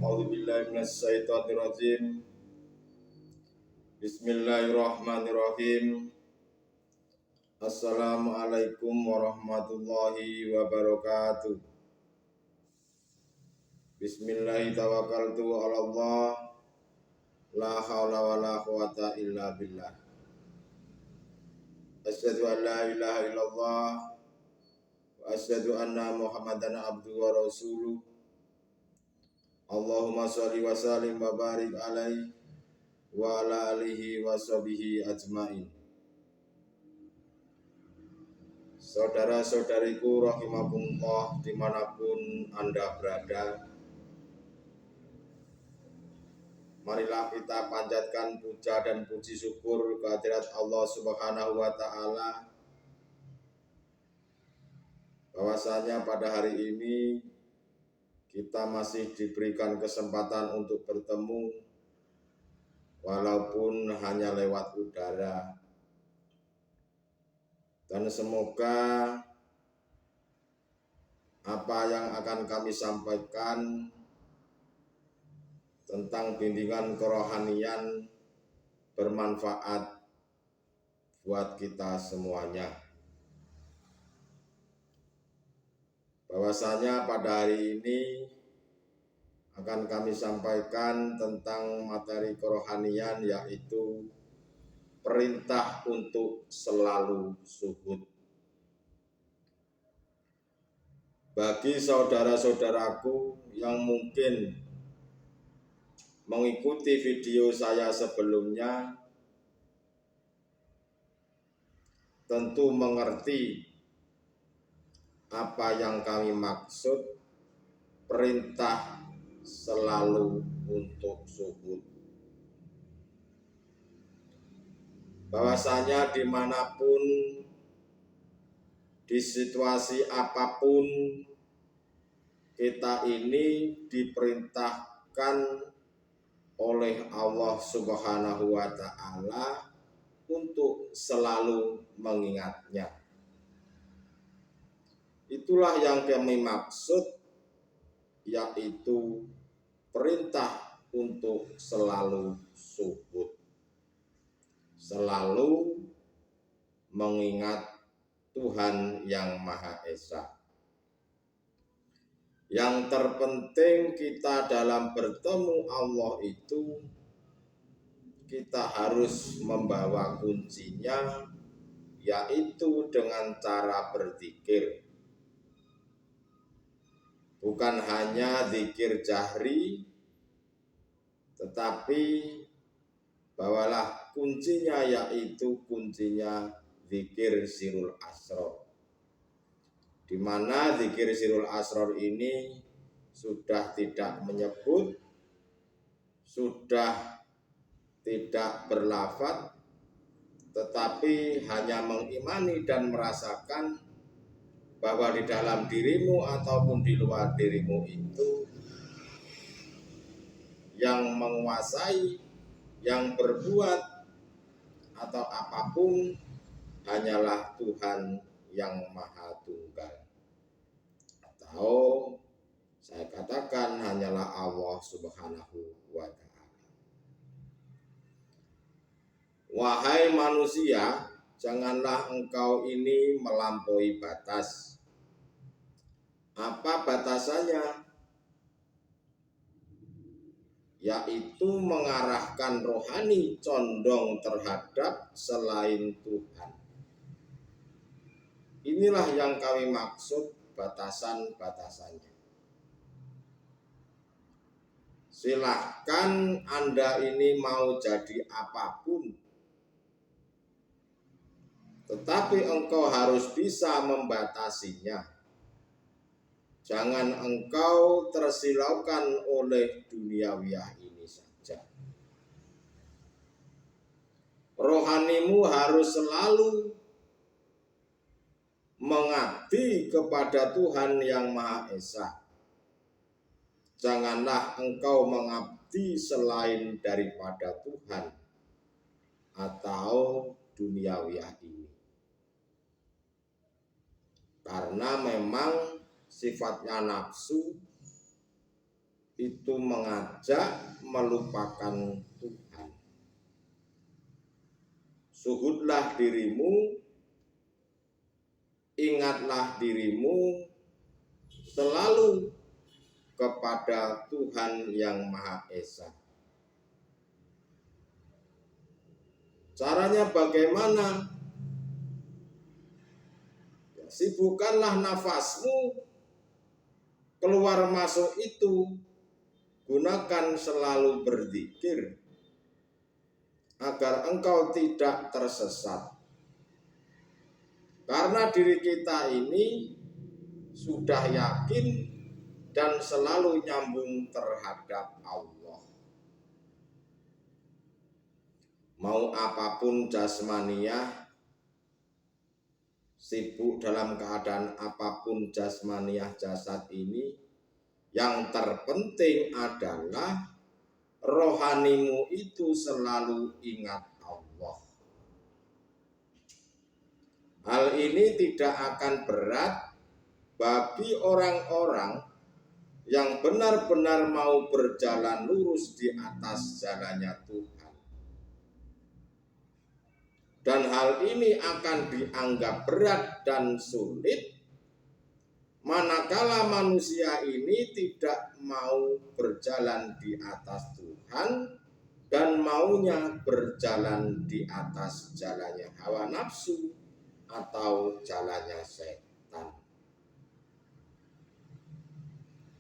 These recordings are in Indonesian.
A'udzu billahi minasyaitonir rajim. Bismillahirrahmanirrahim. Assalamualaikum warahmatullahi wabarakatuh. Bismillahi tawakkaltu 'ala Allah. La haula wala quwata illa billah. Asyhadu an la ilaha illallah wa asyhadu anna Muhammadan abduhu wa rasuluh. Allahumma sholli wa sallim wa barik alaihi wa ala alihi wa sahbihi ajmain. Saudara-saudariku rahimakumullah dimanapun Anda berada, marilah kita panjatkan puja dan puji syukur kehadirat Allah Subhanahu wa Ta'ala, bahwasanya pada hari ini kita masih diberikan kesempatan untuk bertemu walaupun hanya lewat udara. Dan semoga apa yang akan kami sampaikan tentang bimbingan kerohanian bermanfaat buat kita semuanya. Bahwasanya pada hari ini akan kami sampaikan tentang materi kerohanian, yaitu perintah untuk selalu zuhud. Bagi saudara-saudaraku yang mungkin mengikuti video saya sebelumnya, tentu mengerti apa yang kami maksud perintah selalu untuk zuhud. Bahwasanya dimanapun, di situasi apapun, kita ini diperintahkan oleh Allah Subhanahu wa Ta'ala untuk selalu mengingatnya. Itulah yang kami maksud, yaitu perintah untuk selalu zuhud, selalu mengingat Tuhan yang Maha Esa. Yang terpenting kita dalam bertemu Allah itu, kita harus membawa kuncinya, yaitu dengan cara berzikir. Bukan hanya zikir jahri, tetapi bawalah kuncinya, yaitu kuncinya zikir sirul asrar. Di mana zikir sirul asrar ini sudah tidak menyebut, sudah tidak berlafaz, tetapi hanya mengimani dan merasakan bahwa di dalam dirimu ataupun di luar dirimu itu yang menguasai, yang berbuat atau apapun hanyalah Tuhan yang Maha Tunggal, atau saya katakan hanyalah Allah Subhanahu wa Ta'ala. Wahai manusia, janganlah engkau ini melampaui batas. Apa batasannya? Yaitu mengarahkan rohani condong terhadap selain Tuhan. Inilah yang kami maksud batasan-batasannya. Silahkan Anda ini mau jadi apapun, tetapi engkau harus bisa membatasinya. Jangan engkau tersilaukan oleh duniawiah ini saja. Rohanimu harus selalu mengabdi kepada Tuhan yang Maha Esa. Janganlah engkau mengabdi selain daripada Tuhan atau duniawiah ini. Karena memang sifatnya nafsu itu mengajak melupakan Tuhan. Suhudlah dirimu, ingatlah dirimu selalu kepada Tuhan yang Maha Esa. Caranya bagaimana? Ya, sibukkanlah nafasmu keluar masuk itu, gunakan selalu berzikir agar engkau tidak tersesat. Karena diri kita ini sudah yakin dan selalu nyambung terhadap Allah. Mau apapun jasmaniah, sibuk dalam keadaan apapun jasmaniah jasad ini, yang terpenting adalah rohanimu itu selalu ingat Allah. Hal ini tidak akan berat bagi orang-orang yang benar-benar mau berjalan lurus di atas jalannya Tuhan. Dan hal ini akan dianggap berat dan sulit manakala manusia ini tidak mau berjalan di atas Tuhan dan maunya berjalan di atas jalannya hawa nafsu atau jalannya setan.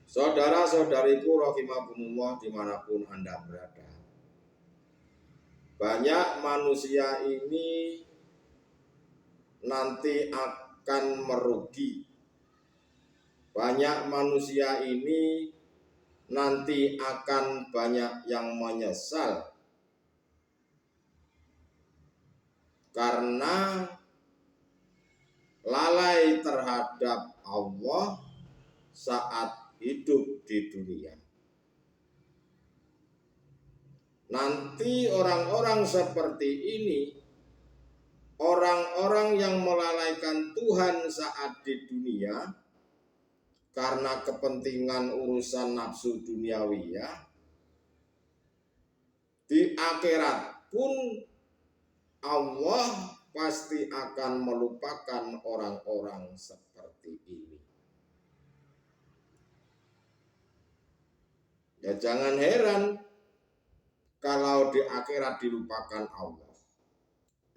Saudara-saudariku rahimakumullah dimanapun Anda berada, banyak manusia ini nanti akan merugi. Banyak manusia ini nanti akan banyak yang menyesal karena lalai terhadap Allah saat hidup di dunia. Nanti orang-orang seperti ini, orang-orang yang melalaikan Tuhan saat di dunia karena kepentingan urusan nafsu duniawiyah, di akhirat pun Allah pasti akan melupakan orang-orang seperti ini. Ya jangan heran kalau di akhirat dilupakan Allah.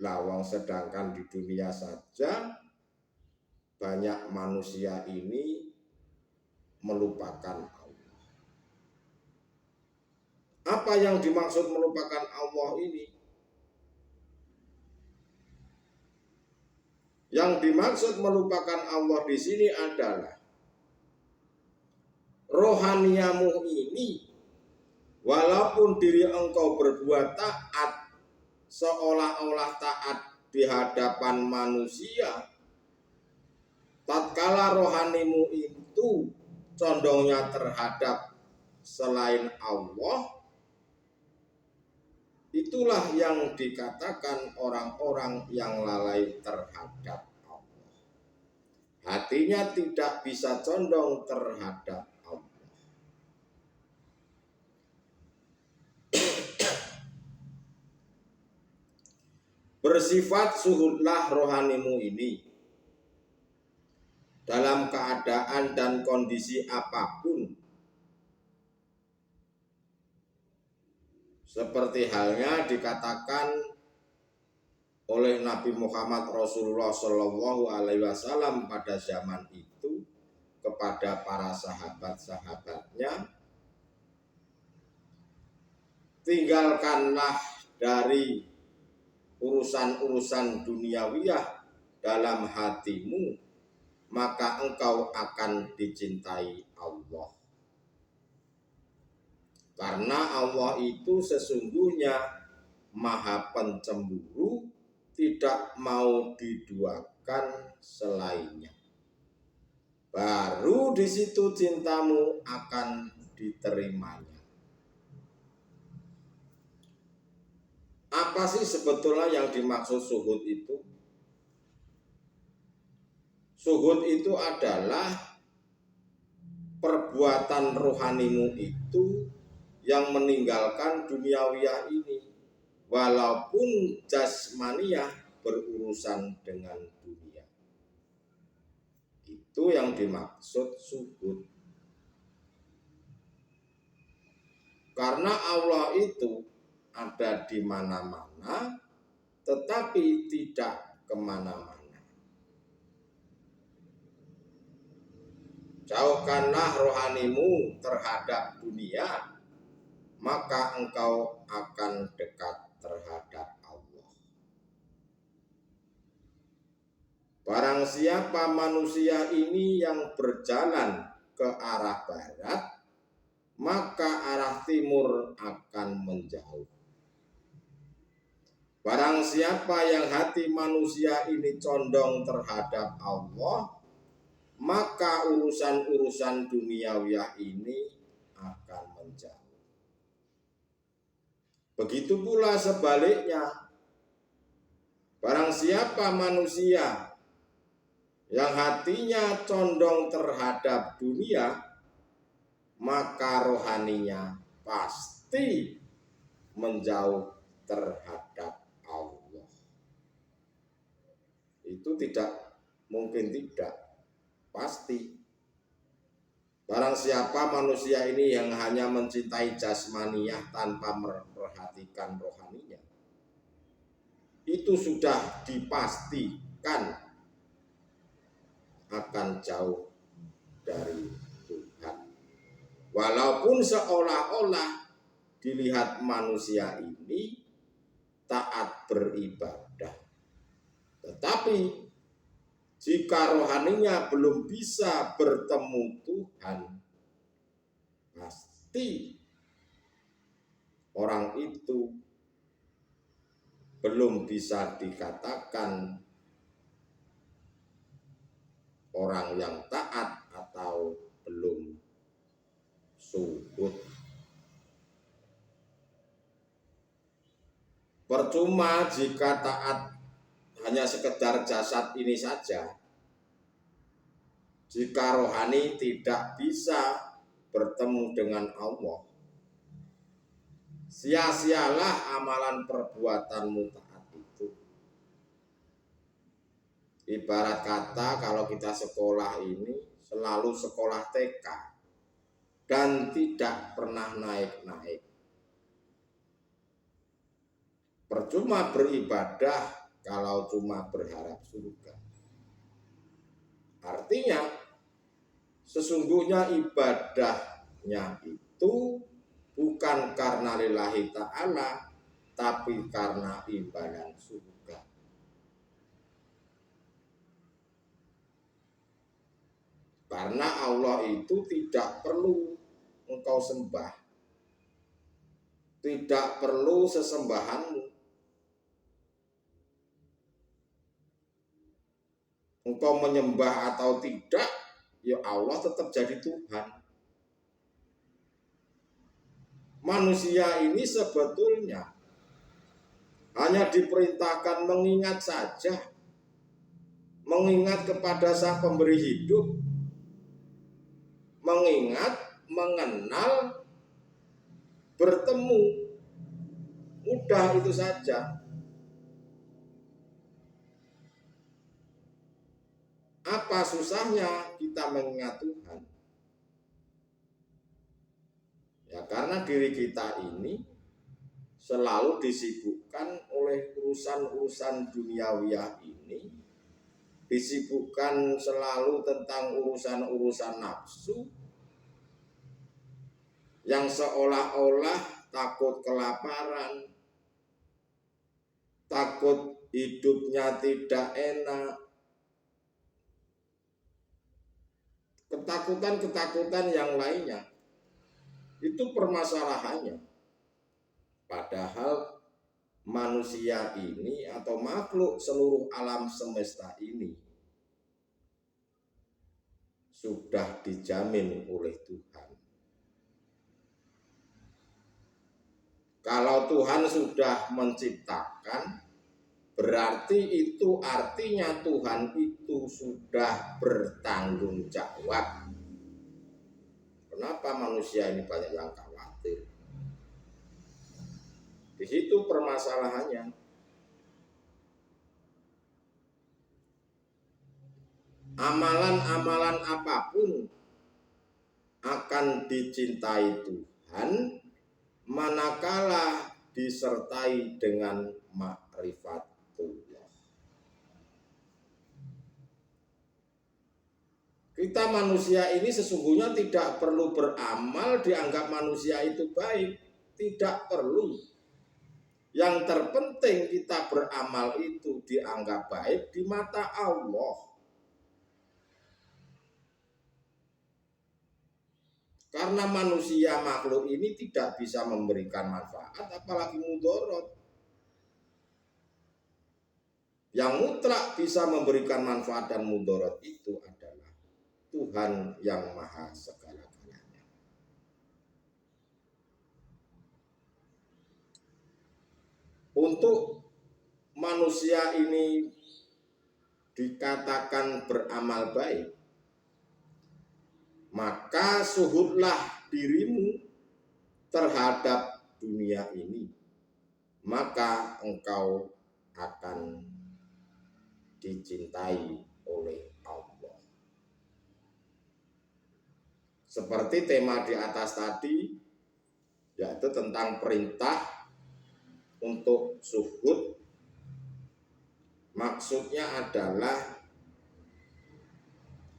Lawang sedangkan di dunia saja banyak manusia ini melupakan Allah. Apa yang dimaksud melupakan Allah ini? Yang dimaksud melupakan Allah di sini adalah rohaniamu ini, walaupun diri engkau berbuat taat, seolah-olah taat di hadapan manusia, tatkala rohanimu itu condongnya terhadap selain Allah, itulah yang dikatakan orang-orang yang lalai terhadap Allah. Hatinya tidak bisa condong terhadap Allah. Bersifat suhudlah rohanimu ini dalam keadaan dan kondisi apapun. Seperti halnya dikatakan oleh Nabi Muhammad Rasulullah Shallallahu Alaihi Wasallam pada zaman itu kepada para sahabat-sahabatnya, tinggalkanlah dari urusan-urusan duniawiyah dalam hatimu, maka engkau akan dicintai Allah. Karena Allah itu sesungguhnya Maha Pencemburu, tidak mau diduakan selainnya. Baru di situ cintamu akan diterimanya. Apa sih sebetulnya yang dimaksud suhud itu? Suhud itu adalah perbuatan rohanimu itu yang meninggalkan duniawiyah ini, walaupun jasmaniyah berurusan dengan dunia. Itu yang dimaksud suhud. Karena Allah itu ada di mana-mana, tetapi tidak kemana-mana. Jauhkanlah rohanimu terhadap dunia, maka engkau akan dekat terhadap Allah. Barang siapa manusia ini yang berjalan ke arah barat, maka arah timur akan menjauh. Barang siapa yang hati manusia ini condong terhadap Allah, maka urusan-urusan duniawiyah ini akan menjauh. Begitu pula sebaliknya, barang siapa manusia yang hatinya condong terhadap dunia, maka rohaninya pasti menjauh terhadap Allah. Itu tidak mungkin, tidak pasti. Barang siapa manusia ini yang hanya mencintai jasmaniyah tanpa memperhatikan rohaninya, itu sudah dipastikan akan jauh dari Tuhan. Walaupun seolah-olah dilihat manusia ini taat beribadah, tetapi jika rohaninya belum bisa bertemu Tuhan, pasti orang itu belum bisa dikatakan orang yang taat atau belum suhud. Percuma jika taat hanya sekedar jasad ini saja, jika rohani tidak bisa bertemu dengan Allah. Sia-sialah amalan perbuatanmu taat itu. Ibarat kata kalau kita sekolah ini selalu sekolah TK dan tidak pernah naik-naik. Percuma beribadah kalau cuma berharap surga. Artinya sesungguhnya ibadahnya itu bukan karena lillahi ta'ala, tapi karena imbalan surga. Karena Allah itu tidak perlu engkau sembah, tidak perlu sesembahanmu. Engkau menyembah atau tidak, ya Allah tetap jadi Tuhan. Manusia ini sebetulnya hanya diperintahkan mengingat saja, mengingat kepada Sang Pemberi hidup, mengingat, mengenal, bertemu. Mudah itu saja. Apa susahnya kita mengingat Tuhan? Ya karena diri kita ini selalu disibukkan oleh urusan-urusan duniawiyah ini, disibukkan selalu tentang urusan-urusan nafsu, yang seolah-olah takut kelaparan, takut hidupnya tidak enak, ketakutan-ketakutan yang lainnya. Itu permasalahannya. Padahal manusia ini atau makhluk seluruh alam semesta ini sudah dijamin oleh Tuhan. Kalau Tuhan sudah menciptakan, berarti itu artinya Tuhan itu sudah bertanggung jawab. Kenapa manusia ini banyak yang khawatir? Di situ permasalahannya. Amalan-amalan apapun akan dicintai Tuhan manakala disertai dengan ma'rifatullah. Kita manusia ini sesungguhnya tidak perlu beramal dianggap manusia itu baik. Tidak perlu. Yang terpenting kita beramal itu dianggap baik di mata Allah. Karena manusia makhluk ini tidak bisa memberikan manfaat apalagi mudarat. Yang mutlak bisa memberikan manfaat dan mudarat itu adalah Tuhan yang maha segala-galanya. Untuk manusia ini dikatakan beramal baik, maka suhudlah dirimu terhadap dunia ini, maka engkau akan dicintai oleh Allah. Seperti tema di atas tadi, yaitu tentang perintah untuk suhud. Maksudnya adalah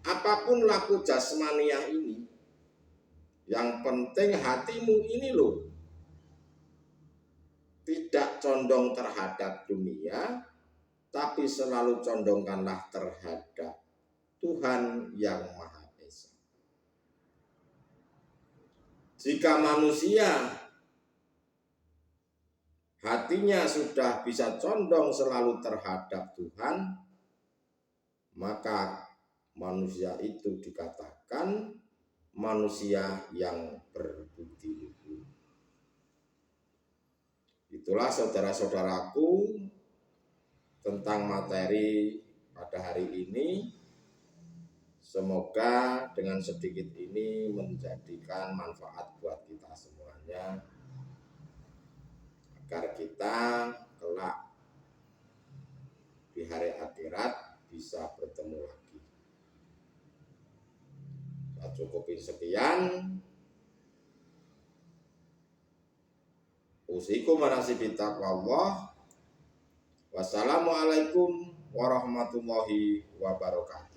apapun laku jasmaniah ini, yang penting hatimu ini loh tidak condong terhadap dunia, tapi selalu condongkanlah terhadap Tuhan yang Maha Esa. Jika manusia hatinya sudah bisa condong selalu terhadap Tuhan, maka manusia itu dikatakan manusia yang berbudi luhur. Itulah saudara-saudaraku tentang materi pada hari ini. Semoga dengan sedikit ini menjadikan manfaat buat kita semuanya, agar kita kelak di hari akhirat bisa bertemu lagi. Saya cukupi sekian. Usikum manasibi taqwallah. Wassalamualaikum warahmatullahi wabarakatuh.